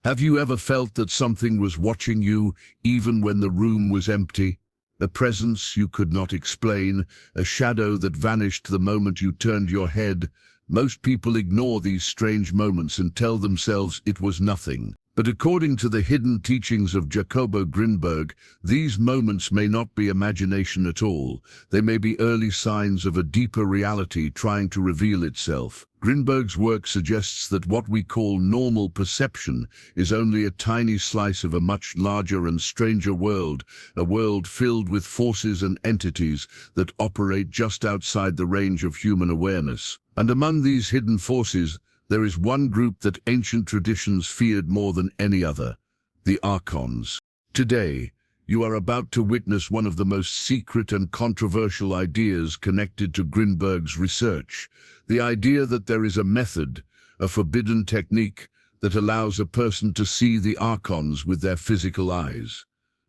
Have you ever felt that something was watching you, even when the room was empty? A presence you could not explain, a shadow that vanished the moment you turned your head. Most people ignore these strange moments and tell themselves it was nothing. But according to the hidden teachings of Jacobo Grinberg, these moments may not be imagination at all. They may be early signs of a deeper reality trying to reveal itself. Grinberg's work suggests that what we call normal perception is only a tiny slice of a much larger and stranger world, a world filled with forces and entities that operate just outside the range of human awareness. And among these hidden forces, there is one group that ancient traditions feared more than any other, the Archons. Today, you are about to witness one of the most secret and controversial ideas connected to Grinberg's research, the idea that there is a method, a forbidden technique, that allows a person to see the Archons with their physical eyes.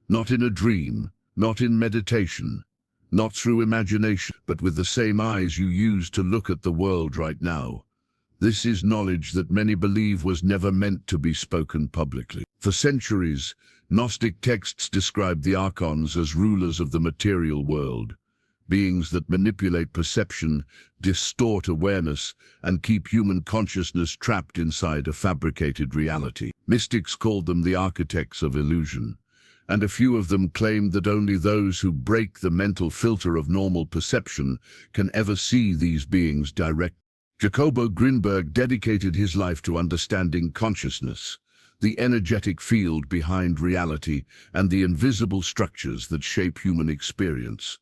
Not in a dream, not in meditation, not through imagination, but with the same eyes you use to look at the world right now. This is knowledge that many believe was never meant to be spoken publicly. For centuries, Gnostic texts described the Archons as rulers of the material world, beings that manipulate perception, distort awareness, and keep human consciousness trapped inside a fabricated reality. Mystics called them the architects of illusion, and a few of them claimed that only those who break the mental filter of normal perception can ever see these beings directly. Jacobo Grinberg dedicated his life to understanding consciousness, the energetic field behind reality, and the invisible structures that shape human experience.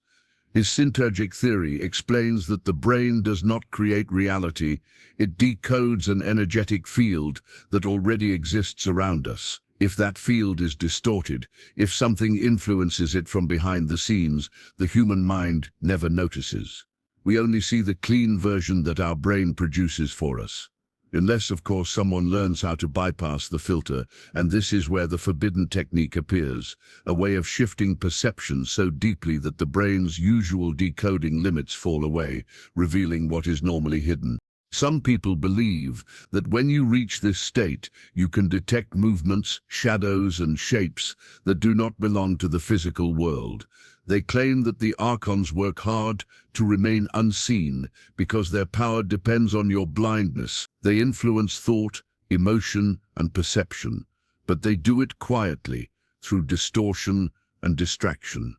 His synergic theory explains that the brain does not create reality, it decodes an energetic field that already exists around us. If that field is distorted, if something influences it from behind the scenes, the human mind never notices. We only see the clean version that our brain produces for us. Unless, of course, someone learns how to bypass the filter, and this is where the forbidden technique appears, a way of shifting perception so deeply that the brain's usual decoding limits fall away, revealing what is normally hidden. Some people believe that when you reach this state, you can detect movements, shadows, and shapes that do not belong to the physical world. They claim that the Archons work hard to remain unseen because their power depends on your blindness. They influence thought, emotion, and perception, but they do it quietly, through distortion and distraction.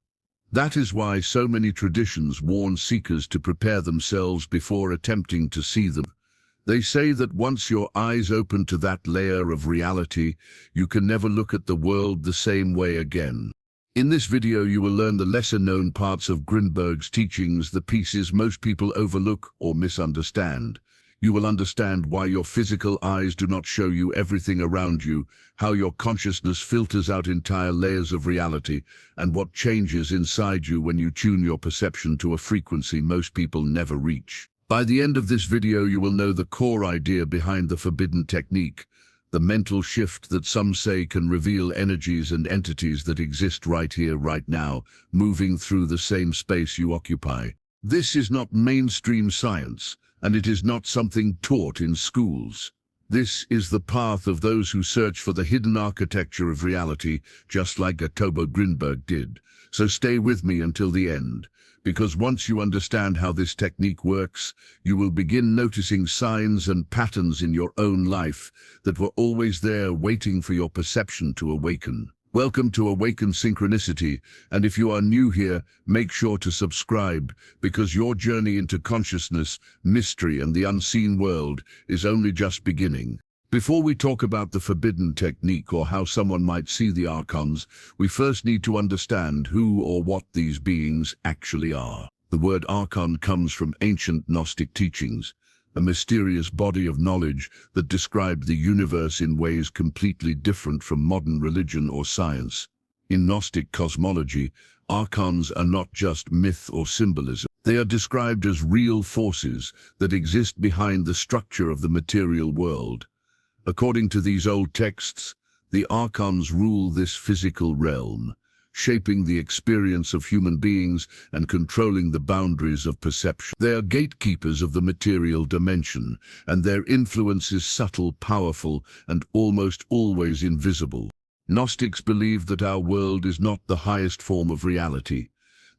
That is why so many traditions warn seekers to prepare themselves before attempting to see them. They say that once your eyes open to that layer of reality, you can never look at the world the same way again. In this video, you will learn the lesser-known parts of Grinberg's teachings, the pieces most people overlook or misunderstand. You will understand why your physical eyes do not show you everything around you, how your consciousness filters out entire layers of reality, and what changes inside you when you tune your perception to a frequency most people never reach. By the end of this video, you will know the core idea behind the forbidden technique, the mental shift that some say can reveal energies and entities that exist right here, right now, moving through the same space you occupy. This is not mainstream science, and it is not something taught in schools. This is the path of those who search for the hidden architecture of reality, just like Jacobo Grinberg did. So stay with me until the end, because once you understand how this technique works, you will begin noticing signs and patterns in your own life that were always there waiting for your perception to awaken. Welcome to Awaken Synchronicity, and if you are new here, make sure to subscribe, because your journey into consciousness, mystery, and the unseen world is only just beginning. Before we talk about the forbidden technique or how someone might see the Archons, we first need to understand who or what these beings actually are. The word Archon comes from ancient Gnostic teachings, a mysterious body of knowledge that described the universe in ways completely different from modern religion or science. In Gnostic cosmology, Archons are not just myth or symbolism. They are described as real forces that exist behind the structure of the material world. According to these old texts, the Archons rule this physical realm, shaping the experience of human beings and controlling the boundaries of perception. They are gatekeepers of the material dimension, and their influence is subtle, powerful, and almost always invisible. Gnostics believed that our world is not the highest form of reality.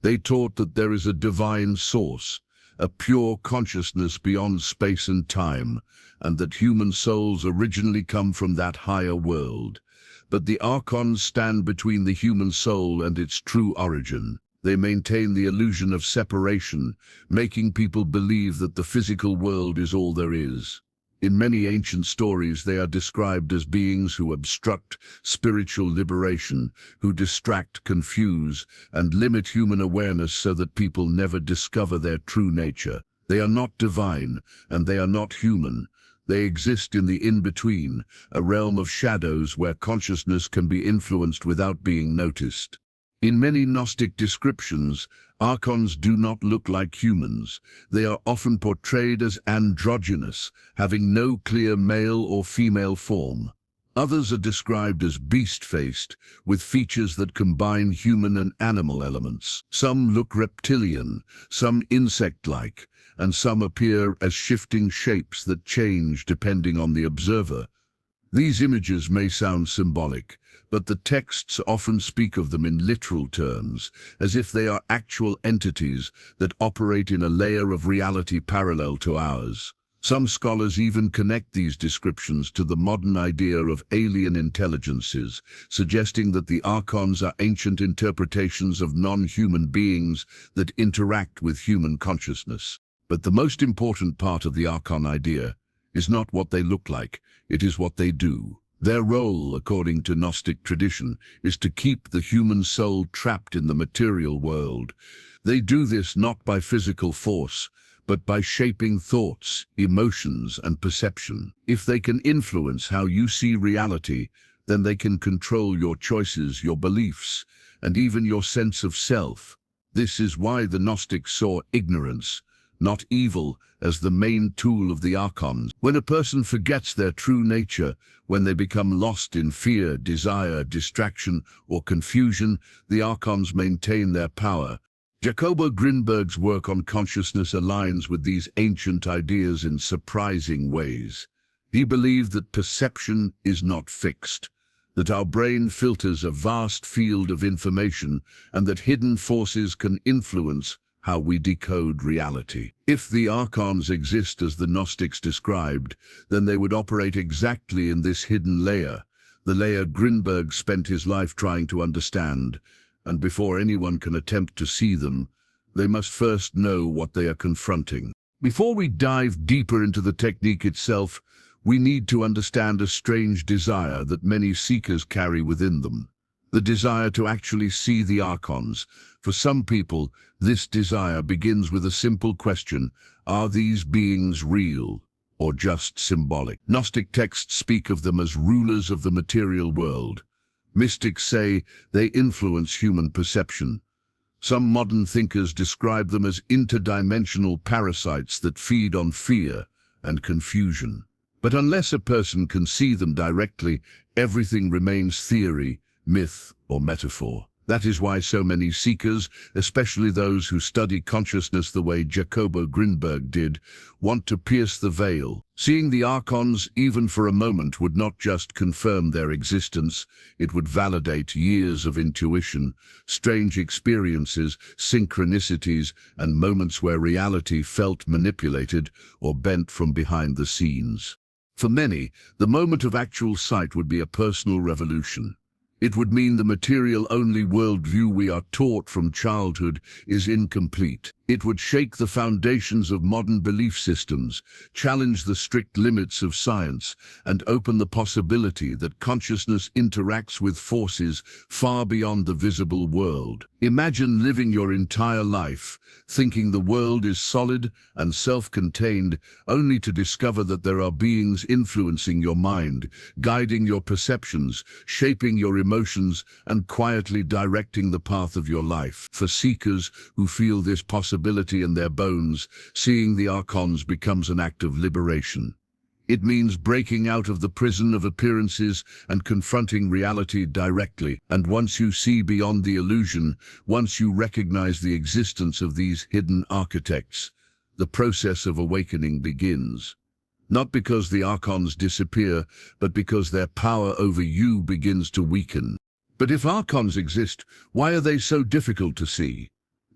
They taught that there is a divine source, a pure consciousness beyond space and time, and that human souls originally come from that higher world. But the Archons stand between the human soul and its true origin. They maintain the illusion of separation, making people believe that the physical world is all there is. In many ancient stories, they are described as beings who obstruct spiritual liberation, who distract, confuse, and limit human awareness so that people never discover their true nature. They are not divine, and they are not human. They exist in the in-between, a realm of shadows where consciousness can be influenced without being noticed. In many Gnostic descriptions, Archons do not look like humans. They are often portrayed as androgynous, having no clear male or female form. Others are described as beast-faced, with features that combine human and animal elements. Some look reptilian, some insect-like, and some appear as shifting shapes that change depending on the observer. These images may sound symbolic, but the texts often speak of them in literal terms, as if they are actual entities that operate in a layer of reality parallel to ours. Some scholars even connect these descriptions to the modern idea of alien intelligences, suggesting that the Archons are ancient interpretations of non-human beings that interact with human consciousness. But the most important part of the Archon idea is not what they look like, it is what they do. Their role, according to Gnostic tradition, is to keep the human soul trapped in the material world. They do this not by physical force, but by shaping thoughts, emotions, and perception. If they can influence how you see reality, then they can control your choices, your beliefs, and even your sense of self. This is why the Gnostics saw ignorance, not evil, as the main tool of the Archons. When a person forgets their true nature, when they become lost in fear, desire, distraction, or confusion, the Archons maintain their power. Jacobo Grinberg's work on consciousness aligns with these ancient ideas in surprising ways. He believed that perception is not fixed, that our brain filters a vast field of information, and that hidden forces can influence how we decode reality. If the Archons exist as the Gnostics described, then they would operate exactly in this hidden layer, the layer Grinberg spent his life trying to understand, and before anyone can attempt to see them, they must first know what they are confronting. Before we dive deeper into the technique itself, we need to understand a strange desire that many seekers carry within them. The desire to actually see the Archons. For some people, this desire begins with a simple question: are these beings real or just symbolic? Gnostic texts speak of them as rulers of the material world. Mystics say they influence human perception. Some modern thinkers describe them as interdimensional parasites that feed on fear and confusion. But unless a person can see them directly, everything remains theory, myth, or metaphor. That is why so many seekers, especially those who study consciousness the way Jacobo Grinberg did, want to pierce the veil. Seeing the Archons, even for a moment, would not just confirm their existence, it would validate years of intuition, strange experiences, synchronicities, and moments where reality felt manipulated or bent from behind the scenes. For many, the moment of actual sight would be a personal revolution. It would mean the material-only worldview we are taught from childhood is incomplete. It would shake the foundations of modern belief systems, challenge the strict limits of science, and open the possibility that consciousness interacts with forces far beyond the visible world. Imagine living your entire life, thinking the world is solid and self-contained, only to discover that there are beings influencing your mind, guiding your perceptions, shaping your emotions, and quietly directing the path of your life. For seekers who feel this possibility in their bones, seeing the Archons becomes an act of liberation. It means breaking out of the prison of appearances and confronting reality directly. And once you see beyond the illusion, once you recognize the existence of these hidden architects, the process of awakening begins. Not because the Archons disappear, but because their power over you begins to weaken. But if Archons exist, why are they so difficult to see?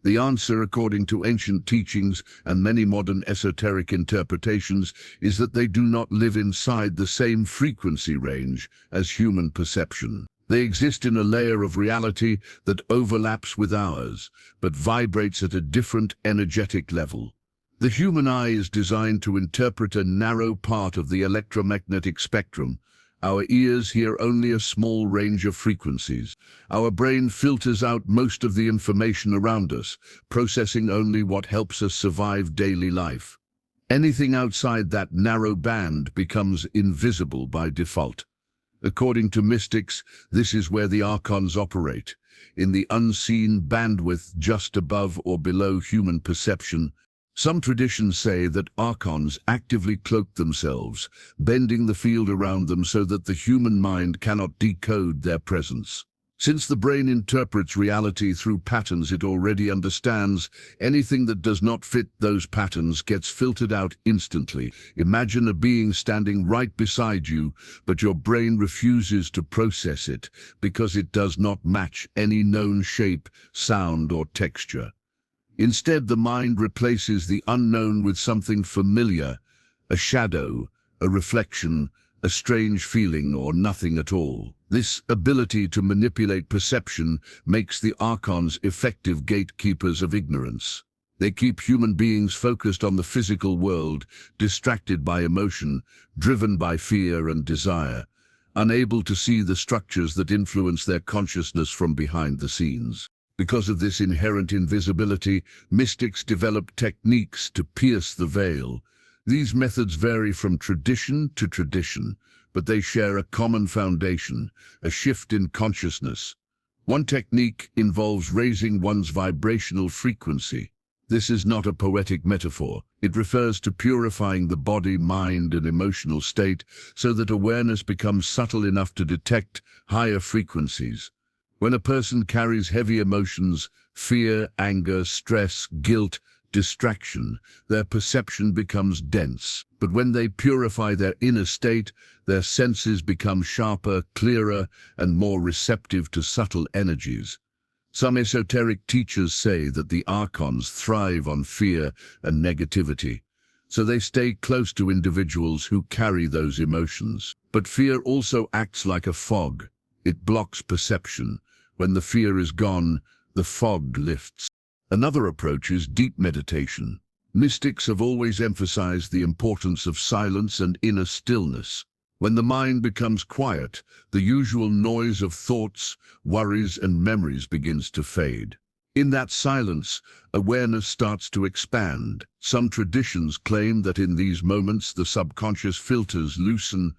The answer, according to ancient teachings and many modern esoteric interpretations, is that they do not live inside the same frequency range as human perception. They exist in a layer of reality that overlaps with ours, but vibrates at a different energetic level. The human eye is designed to interpret a narrow part of the electromagnetic spectrum. Our ears hear only a small range of frequencies. Our brain filters out most of the information around us, processing only what helps us survive daily life. Anything outside that narrow band becomes invisible by default. According to mystics, this is where the Archons operate, in the unseen bandwidth just above or below human perception. Some traditions say that Archons actively cloak themselves, bending the field around them so that the human mind cannot decode their presence. Since the brain interprets reality through patterns it already understands, anything that does not fit those patterns gets filtered out instantly. Imagine a being standing right beside you, but your brain refuses to process it because it does not match any known shape, sound, or texture. Instead, the mind replaces the unknown with something familiar, a shadow, a reflection, a strange feeling, or nothing at all. This ability to manipulate perception makes the Archons effective gatekeepers of ignorance. They keep human beings focused on the physical world, distracted by emotion, driven by fear and desire, unable to see the structures that influence their consciousness from behind the scenes. Because of this inherent invisibility, mystics develop techniques to pierce the veil. These methods vary from tradition to tradition, but they share a common foundation, a shift in consciousness. One technique involves raising one's vibrational frequency. This is not a poetic metaphor. It refers to purifying the body, mind, and emotional state so that awareness becomes subtle enough to detect higher frequencies. When a person carries heavy emotions, fear, anger, stress, guilt, distraction, their perception becomes dense. But when they purify their inner state, their senses become sharper, clearer, and more receptive to subtle energies. Some esoteric teachers say that the Archons thrive on fear and negativity, so they stay close to individuals who carry those emotions. But fear also acts like a fog. It blocks perception. When the fear is gone, the fog lifts. Another approach is deep meditation. Mystics have always emphasized the importance of silence and inner stillness. When the mind becomes quiet, the usual noise of thoughts, worries, and memories begins to fade. In that silence, awareness starts to expand. Some traditions claim that in these moments the subconscious filters loosen,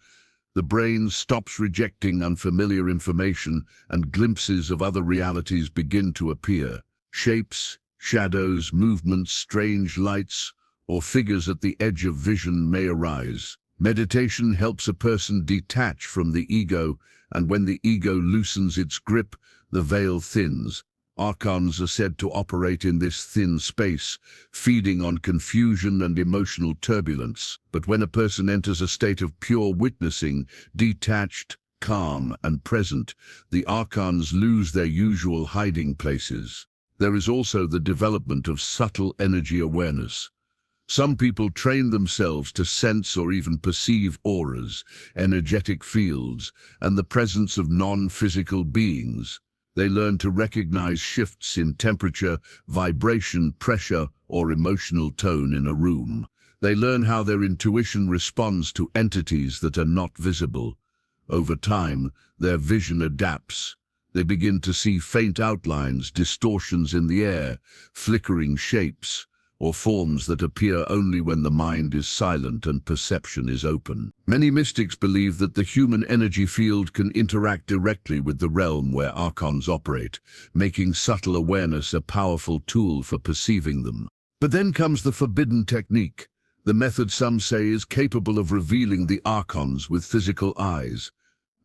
the brain stops rejecting unfamiliar information, and glimpses of other realities begin to appear. Shapes, shadows, movements, strange lights, or figures at the edge of vision may arise. Meditation helps a person detach from the ego, and when the ego loosens its grip, the veil thins. Archons are said to operate in this thin space, feeding on confusion and emotional turbulence. But when a person enters a state of pure witnessing, detached, calm, and present, the Archons lose their usual hiding places. There is also the development of subtle energy awareness. Some people train themselves to sense or even perceive auras, energetic fields, and the presence of non-physical beings. They learn to recognize shifts in temperature, vibration, pressure, or emotional tone in a room. They learn how their intuition responds to entities that are not visible. Over time, their vision adapts. They begin to see faint outlines, distortions in the air, flickering shapes, or forms that appear only when the mind is silent and perception is open. Many mystics believe that the human energy field can interact directly with the realm where Archons operate, making subtle awareness a powerful tool for perceiving them. But then comes the forbidden technique, The method, some say, is capable of revealing the Archons with physical eyes.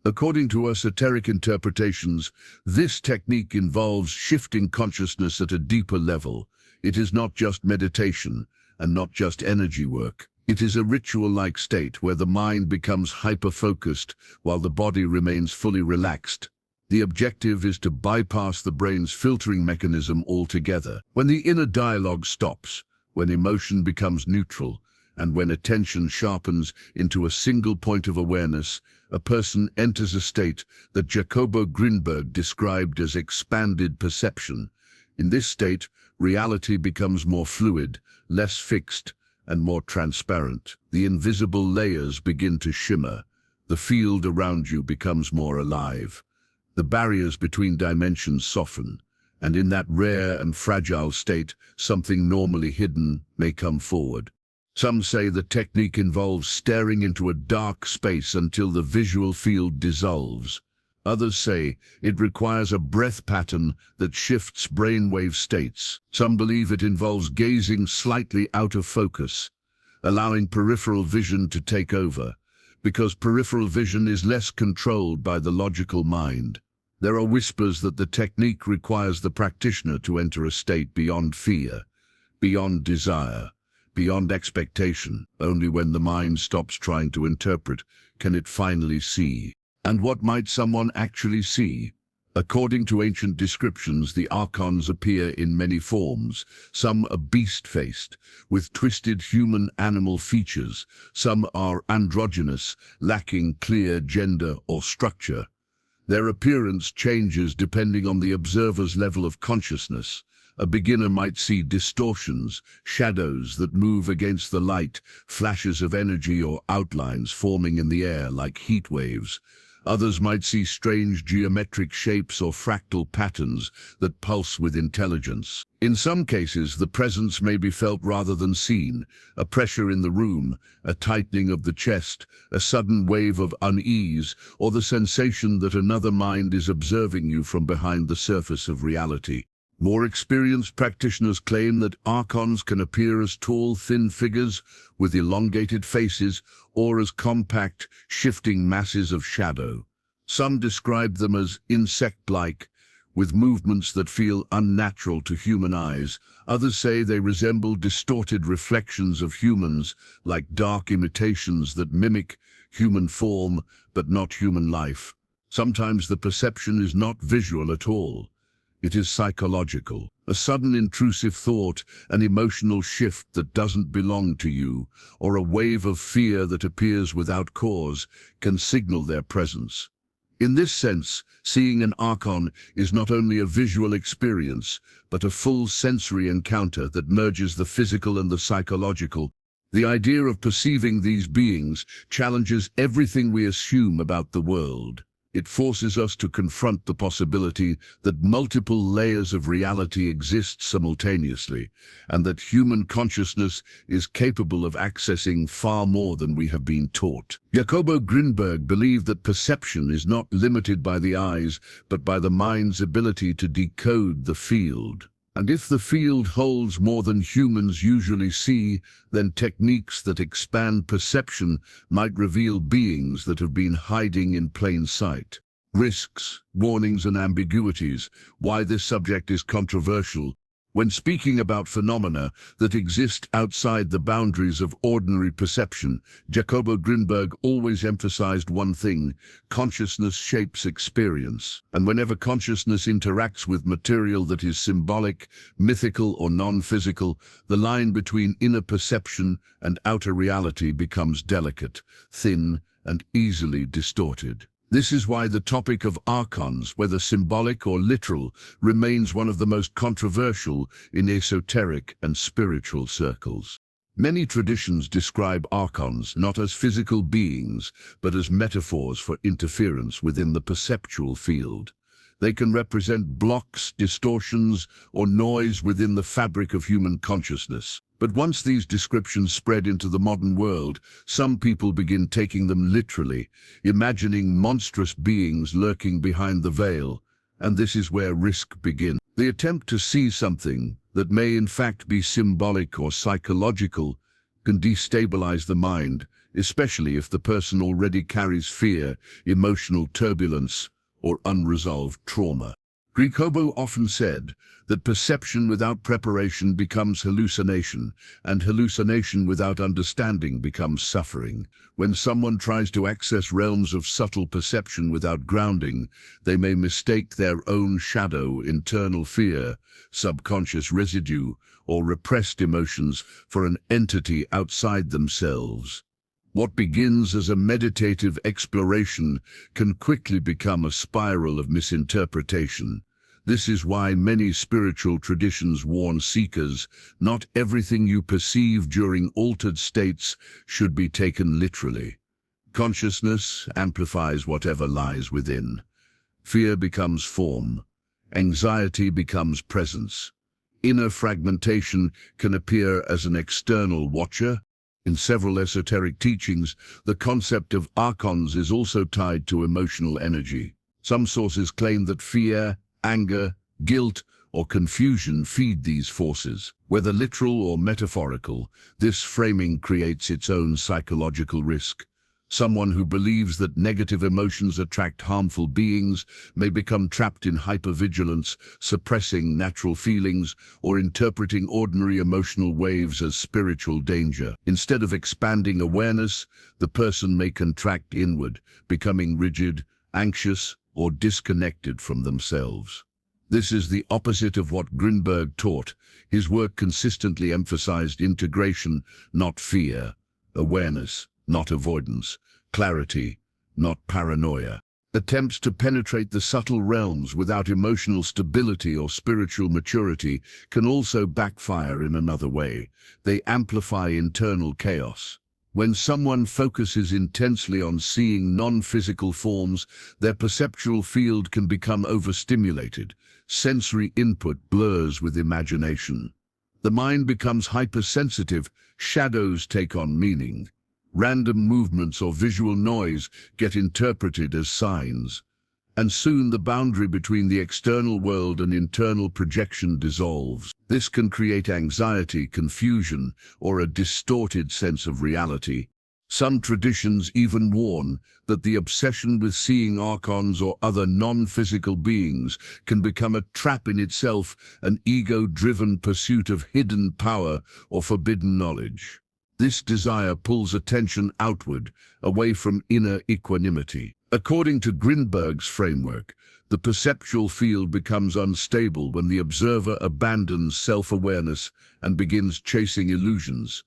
According to esoteric interpretations, this technique involves shifting consciousness at a deeper level. It is not just meditation and not just energy work. It is a ritual-like state where the mind becomes hyper-focused while the body remains fully relaxed. The objective is to bypass the brain's filtering mechanism altogether. When the inner dialogue stops, when emotion becomes neutral, and when attention sharpens into a single point of awareness, a person enters a state that Jacobo Grinberg described as expanded perception. In this state, reality becomes more fluid, less fixed, and more transparent. The invisible layers begin to shimmer. The field around you becomes more alive. The barriers between dimensions soften, and in that rare and fragile state, something normally hidden may come forward. Some say the technique involves staring into a dark space until the visual field dissolves. Others say it requires a breath pattern that shifts brainwave states. Some believe it involves gazing slightly out of focus, allowing peripheral vision to take over, because peripheral vision is less controlled by the logical mind. There are whispers that the technique requires the practitioner to enter a state beyond fear, beyond desire, beyond expectation. Only when the mind stops trying to interpret can it finally see. And what might someone actually see? According to ancient descriptions, the Archons appear in many forms. Some are beast-faced, with twisted human-animal features. Some are androgynous, lacking clear gender or structure. Their appearance changes depending on the observer's level of consciousness. A beginner might see distortions, shadows that move against the light, flashes of energy or outlines forming in the air like heat waves. Others might see strange geometric shapes or fractal patterns that pulse with intelligence. In some cases, the presence may be felt rather than seen, a pressure in the room, a tightening of the chest, a sudden wave of unease, or the sensation that another mind is observing you from behind the surface of reality. More experienced practitioners claim that Archons can appear as tall, thin figures with elongated faces or as compact, shifting masses of shadow. Some describe them as insect-like, with movements that feel unnatural to human eyes. Others say they resemble distorted reflections of humans, like dark imitations that mimic human form but not human life. Sometimes the perception is not visual at all. It is psychological, a sudden intrusive thought, an emotional shift that doesn't belong to you, or a wave of fear that appears without cause can signal their presence. In this sense, seeing an Archon is not only a visual experience, but a full sensory encounter that merges the physical and the psychological. The idea of perceiving these beings challenges everything we assume about the world. It forces us to confront the possibility that multiple layers of reality exist simultaneously, and that human consciousness is capable of accessing far more than we have been taught. Jacobo Grinberg believed that perception is not limited by the eyes, but by the mind's ability to decode the field. And if the field holds more than humans usually see, then techniques that expand perception might reveal beings that have been hiding in plain sight. Risks, warnings, and ambiguities. Why this subject is controversial. When speaking about phenomena that exist outside the boundaries of ordinary perception, Jacobo Grinberg always emphasized one thing: consciousness shapes experience. And whenever consciousness interacts with material that is symbolic, mythical, or non-physical, the line between inner perception and outer reality becomes delicate, thin, and easily distorted. This is why the topic of Archons, whether symbolic or literal, remains one of the most controversial in esoteric and spiritual circles. Many traditions describe Archons not as physical beings, but as metaphors for interference within the perceptual field. They can represent blocks, distortions, or noise within the fabric of human consciousness. But once these descriptions spread into the modern world, some people begin taking them literally, imagining monstrous beings lurking behind the veil, and this is where risk begins. The attempt to see something that may in fact be symbolic or psychological can destabilize the mind, especially if the person already carries fear, emotional turbulence, or unresolved trauma. Jacobo often said that perception without preparation becomes hallucination, and hallucination without understanding becomes suffering. When someone tries to access realms of subtle perception without grounding, they may mistake their own shadow, internal fear, subconscious residue, or repressed emotions for an entity outside themselves. What begins as a meditative exploration can quickly become a spiral of misinterpretation. This is why many spiritual traditions warn seekers, not everything you perceive during altered states should be taken literally. Consciousness amplifies whatever lies within. Fear becomes form. Anxiety becomes presence. Inner fragmentation can appear as an external watcher. In several esoteric teachings, the concept of Archons is also tied to emotional energy. Some sources claim that fear, anger, guilt, or confusion feed these forces. Whether literal or metaphorical, this framing creates its own psychological risk. Someone who believes that negative emotions attract harmful beings may become trapped in hypervigilance, suppressing natural feelings or interpreting ordinary emotional waves as spiritual danger. Instead of expanding awareness, the person may contract inward, becoming rigid, anxious, or disconnected from themselves. This is the opposite of what Grinberg taught. His work consistently emphasized integration, not fear, awareness, not avoidance, clarity, not paranoia. Attempts to penetrate the subtle realms without emotional stability or spiritual maturity can also backfire in another way. They amplify internal chaos. When someone focuses intensely on seeing non-physical forms, their perceptual field can become overstimulated. Sensory input blurs with imagination. The mind becomes hypersensitive, shadows take on meaning. Random movements or visual noise get interpreted as signs, and soon the boundary between the external world and internal projection dissolves. This can create anxiety, confusion, or a distorted sense of reality. Some traditions even warn that the obsession with seeing archons or other non-physical beings can become a trap in itself, an ego-driven pursuit of hidden power or forbidden knowledge. This desire pulls attention outward, away from inner equanimity. According to Grinberg's framework, the perceptual field becomes unstable when the observer abandons self-awareness and begins chasing illusions.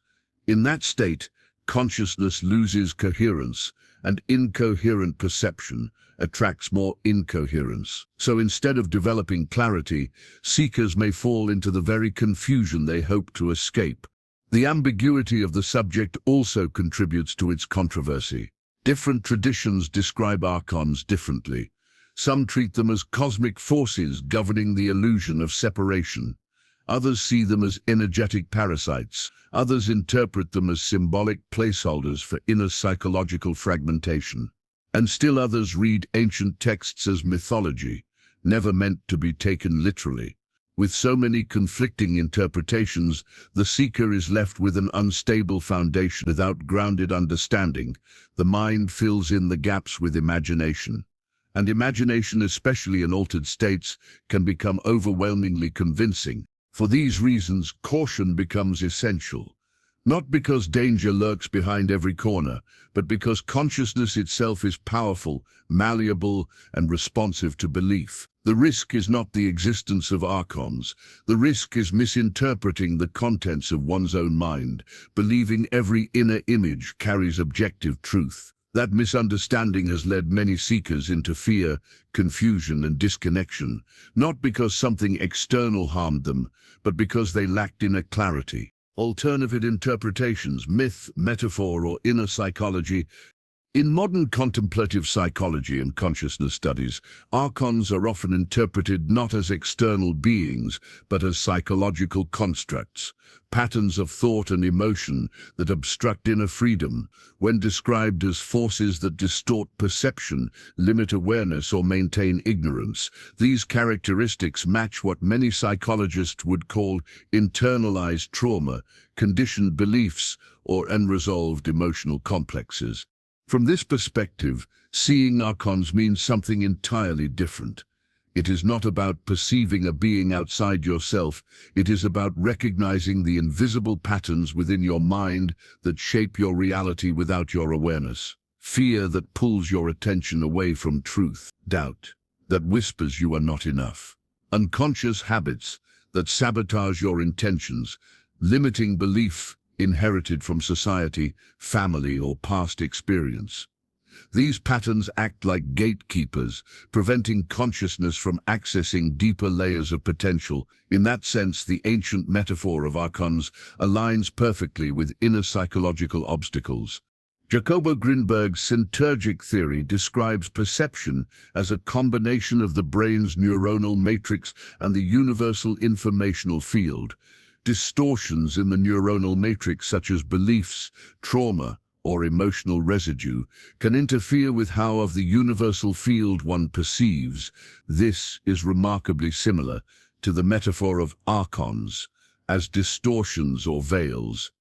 In that state, consciousness loses coherence, and incoherent perception attracts more incoherence. So instead of developing clarity, seekers may fall into the very confusion they hope to escape. The ambiguity of the subject also contributes to its controversy. Different traditions describe archons differently. Some treat them as cosmic forces governing the illusion of separation. Others see them as energetic parasites. Others interpret them as symbolic placeholders for inner psychological fragmentation. And still others read ancient texts as mythology, never meant to be taken literally. With so many conflicting interpretations, the seeker is left with an unstable foundation. Without grounded understanding, the mind fills in the gaps with imagination. And imagination, especially in altered states, can become overwhelmingly convincing. For these reasons, caution becomes essential. Not because danger lurks behind every corner, but because consciousness itself is powerful, malleable, and responsive to belief. The risk is not the existence of archons. The risk is misinterpreting the contents of one's own mind, believing every inner image carries objective truth. That misunderstanding has led many seekers into fear, confusion, and disconnection, not because something external harmed them, but because they lacked inner clarity. Alternative interpretations, myth, metaphor, or inner psychology In modern contemplative psychology and consciousness studies, archons are often interpreted not as external beings, but as psychological constructs, patterns of thought and emotion that obstruct inner freedom. When described as forces that distort perception, limit awareness, or maintain ignorance, these characteristics match what many psychologists would call internalized trauma, conditioned beliefs, or unresolved emotional complexes. From this perspective, seeing archons means something entirely different. It is not about perceiving a being outside yourself, it is about recognizing the invisible patterns within your mind that shape your reality without your awareness. Fear that pulls your attention away from truth, doubt that whispers you are not enough, unconscious habits that sabotage your intentions, limiting belief inherited from society, family, or past experience. These patterns act like gatekeepers, preventing consciousness from accessing deeper layers of potential. In that sense, the ancient metaphor of archons aligns perfectly with inner psychological obstacles. Jacobo Grinberg's synergic theory describes perception as a combination of the brain's neuronal matrix and the universal informational field. Distortions in the neuronal matrix, such as beliefs, trauma, or emotional residue, can interfere with how of the universal field one perceives. This is remarkably similar to the metaphor of archons as distortions or veils.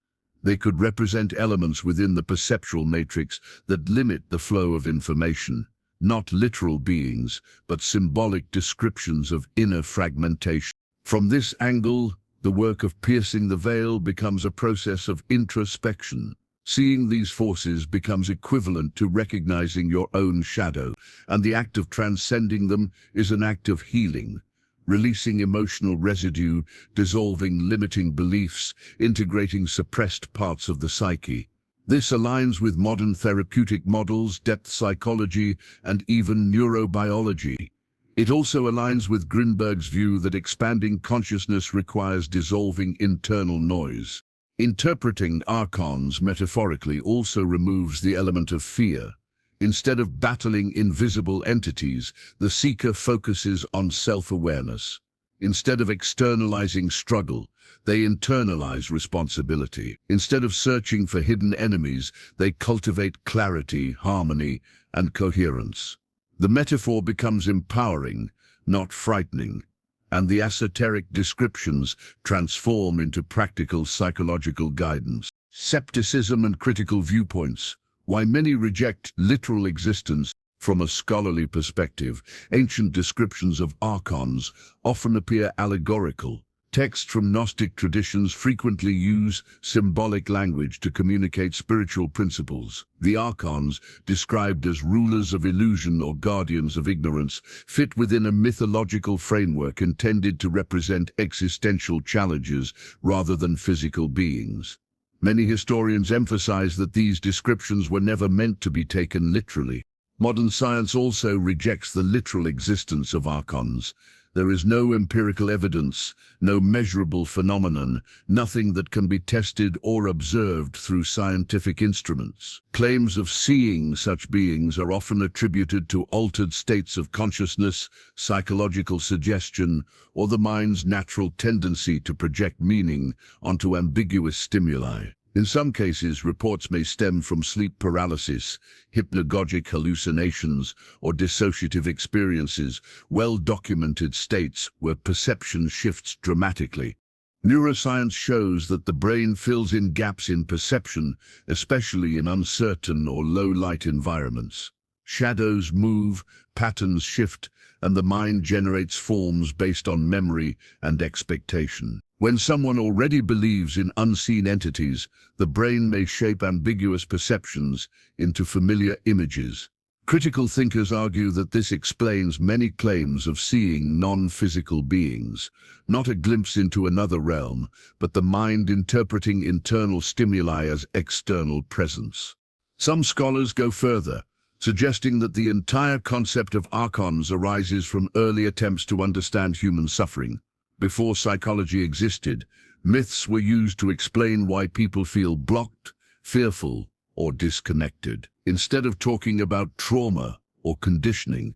They could represent elements within the perceptual matrix that limit the flow of information, not literal beings, but symbolic descriptions of inner fragmentation. From this angle, the work of piercing the veil becomes a process of introspection. Seeing these forces becomes equivalent to recognizing your own shadow, and the act of transcending them is an act of healing, releasing emotional residue, dissolving limiting beliefs, integrating suppressed parts of the psyche. This aligns with modern therapeutic models, depth psychology, and even neurobiology. It also aligns with Grinberg's view that expanding consciousness requires dissolving internal noise. Interpreting archons metaphorically also removes the element of fear. Instead of battling invisible entities, the seeker focuses on self-awareness. Instead of externalizing struggle, they internalize responsibility. Instead of searching for hidden enemies, they cultivate clarity, harmony, and coherence. The metaphor becomes empowering, not frightening, and the esoteric descriptions transform into practical psychological guidance. Skepticism and critical viewpoints. Why many reject literal existence. From a scholarly perspective, ancient descriptions of archons often appear allegorical. Texts from Gnostic traditions frequently use symbolic language to communicate spiritual principles. The archons, described as rulers of illusion or guardians of ignorance, fit within a mythological framework intended to represent existential challenges rather than physical beings. Many historians emphasize that these descriptions were never meant to be taken literally. Modern science also rejects the literal existence of archons. There is no empirical evidence, no measurable phenomenon, nothing that can be tested or observed through scientific instruments. Claims of seeing such beings are often attributed to altered states of consciousness, psychological suggestion, or the mind's natural tendency to project meaning onto ambiguous stimuli. In some cases, reports may stem from sleep paralysis, hypnagogic hallucinations, or dissociative experiences, well-documented states where perception shifts dramatically. Neuroscience shows that the brain fills in gaps in perception, especially in uncertain or low-light environments. Shadows move, patterns shift, and the mind generates forms based on memory and expectation. When someone already believes in unseen entities, the brain may shape ambiguous perceptions into familiar images. Critical thinkers argue that this explains many claims of seeing non-physical beings, not a glimpse into another realm, but the mind interpreting internal stimuli as external presence. Some scholars go further, suggesting that the entire concept of archons arises from early attempts to understand human suffering. Before psychology existed, myths were used to explain why people feel blocked, fearful, or disconnected. Instead of talking about trauma or conditioning,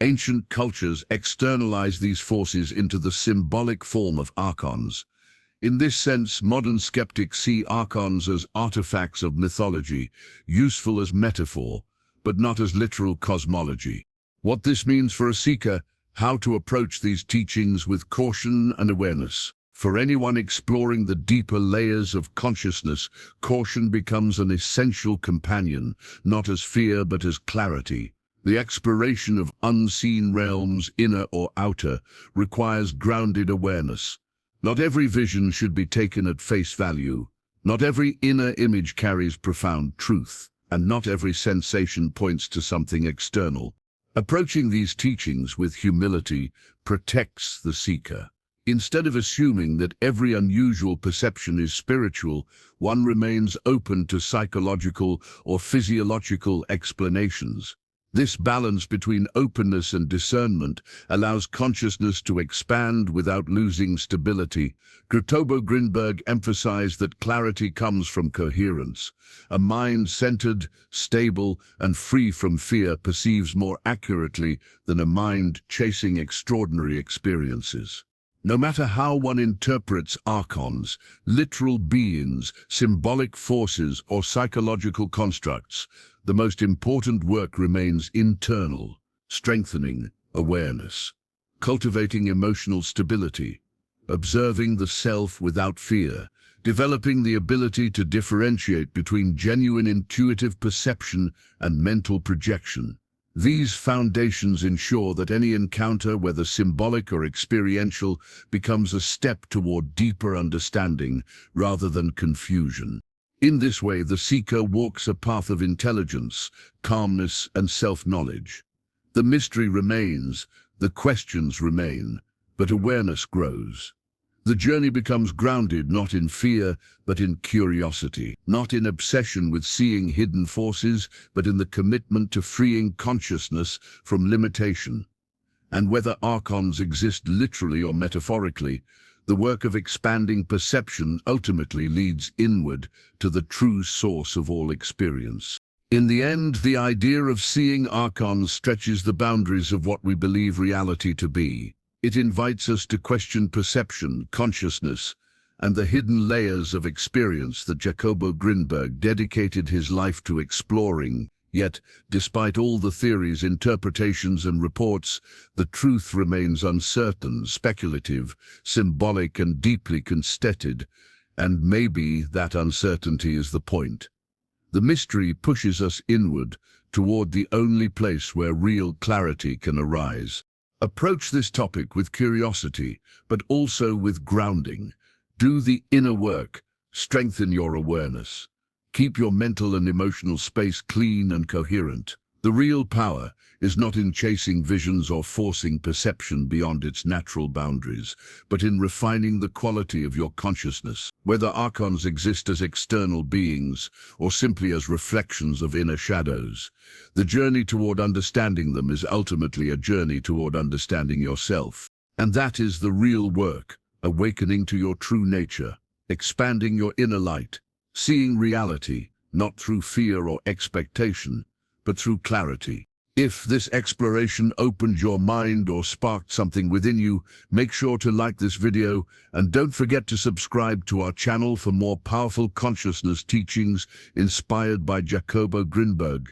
ancient cultures externalized these forces into the symbolic form of archons. In this sense, modern skeptics see archons as artifacts of mythology, useful as metaphor, but not as literal cosmology. What this means for a seeker, how to approach these teachings with caution and awareness. For anyone exploring the deeper layers of consciousness, caution becomes an essential companion, not as fear but as clarity. The exploration of unseen realms, inner or outer, requires grounded awareness. Not every vision should be taken at face value. Not every inner image carries profound truth, and not every sensation points to something external. Approaching these teachings with humility protects the seeker. Instead of assuming that every unusual perception is spiritual, one remains open to psychological or physiological explanations. This balance between openness and discernment allows consciousness to expand without losing stability. Jacobo Grinberg emphasized that clarity comes from coherence. A mind centered, stable, and free from fear perceives more accurately than a mind chasing extraordinary experiences. No matter how one interprets archons, literal beings, symbolic forces, or psychological constructs, the most important work remains internal, strengthening awareness, cultivating emotional stability, observing the self without fear, developing the ability to differentiate between genuine intuitive perception and mental projection. These foundations ensure that any encounter, whether symbolic or experiential, becomes a step toward deeper understanding rather than confusion. In this way, the seeker walks a path of intelligence, calmness, and self-knowledge. The mystery remains, the questions remain, but awareness grows. The journey becomes grounded not in fear, but in curiosity, not in obsession with seeing hidden forces, but in the commitment to freeing consciousness from limitation. And whether archons exist literally or metaphorically, the work of expanding perception ultimately leads inward to the true source of all experience. In the end, the idea of seeing archons stretches the boundaries of what we believe reality to be. It invites us to question perception, consciousness, and the hidden layers of experience that Jacobo Grinberg dedicated his life to exploring. Yet, despite all the theories, interpretations, and reports, the truth remains uncertain, speculative, symbolic, and deeply contested, and maybe that uncertainty is the point. The mystery pushes us inward, toward the only place where real clarity can arise. Approach this topic with curiosity, but also with grounding. Do the inner work, strengthen your awareness. Keep your mental and emotional space clean and coherent. The real power is not in chasing visions or forcing perception beyond its natural boundaries, but in refining the quality of your consciousness. Whether archons exist as external beings or simply as reflections of inner shadows, the journey toward understanding them is ultimately a journey toward understanding yourself. And that is the real work, awakening to your true nature, expanding your inner light, seeing reality, not through fear or expectation, but through clarity. If this exploration opened your mind or sparked something within you, make sure to like this video and don't forget to subscribe to our channel for more powerful consciousness teachings inspired by Jacobo Grinberg.